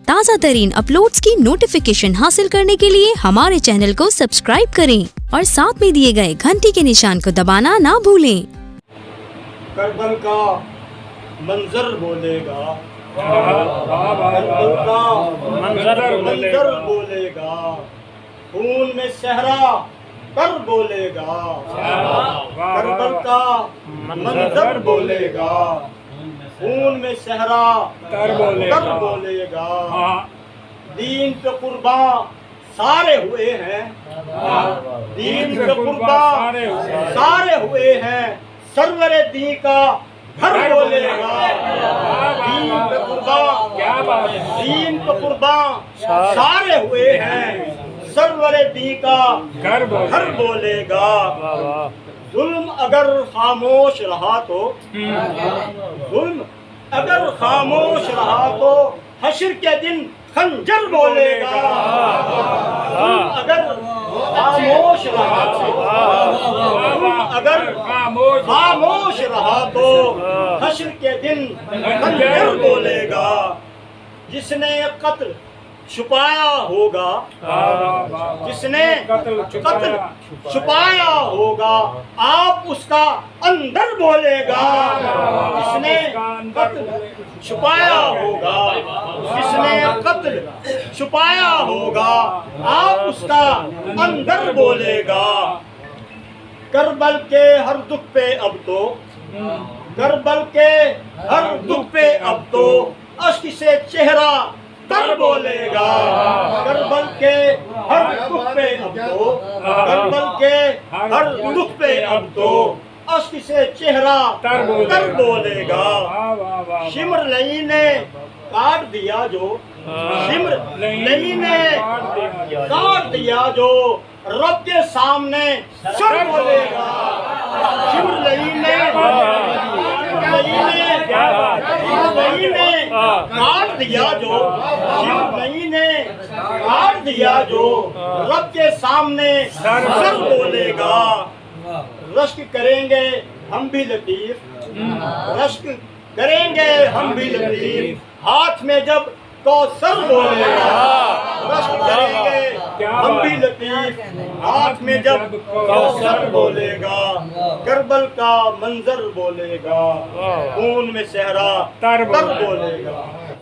تازہ ترین اپلوڈز کی نوٹیفیکیشن حاصل کرنے کے لیے ہمارے چینل کو سبسکرائب کریں اور ساتھ میں دیے گئے گھنٹی کے نشان کو دبانا نہ بھولیں۔ کربل کا منظر بولے گا، کربل کا منظر بولے گا، خون میں صحرا کر بولے گا، کربل کا منظر بولے گا، خون میں صحرا کر بولے گا۔ دین پہ قربان سارے ہوئے ہیں، دین پہ قربان سارے ہوئے ہیں، سرور دین کا گھر بولے گا۔ دین پہ قربان، دین پہ قربان سارے ہوئے ہیں، سرور دین کا گھر بولے گا۔ ظلم اگر خاموش رہا تو، ظلم اگر خاموش رہا تو حشر کے دن خنجر بولے گا۔ ظلم اگر خاموش رہا تو، ظلم اگر خاموش رہا تو حشر کے دن خنجر بولے گا۔ جس نے قتل چھپایا ہوگا، جس نے قتل چھپایا ہوگا، آپ اس کا اندر بولے گا۔ جس نے قتل چھپایا ہوگا، جس نے قتل چھپایا ہوگا، آپ اس کا اندر بولے گا۔ کربل کے ہر دکھ پہ اب تو، کربل کے ہر دکھ پہ اب تو اشک سے چہرہ تر بولے گا۔ کربل کے ہر دکھ پہ اب تو، کربل کے ہر دکھ پہ اب تو اشک سے چہرہ تر بولے گا۔ شمر لئی نے کاٹ دیا جو، شمر لئی نے کاٹ دیا جو، رب کے سامنے سر بولے گا۔ شمر لئی نے کاٹ دیا جو، شمر لئی نے کاٹ دیا جو، رب کے سامنے سر بولے گا۔ رشک کریں گے ہم بھی لطیف، رشک کریں گے ہم بھی لطیف، ہاتھ میں جب کوثر بولے گا۔ رشک کریں گے ہم بھی لطیف، ہاتھ میں جب کوثر بولے گا۔ کربل کا منظر بولے گا، خون میں صحرا تر بولے گا۔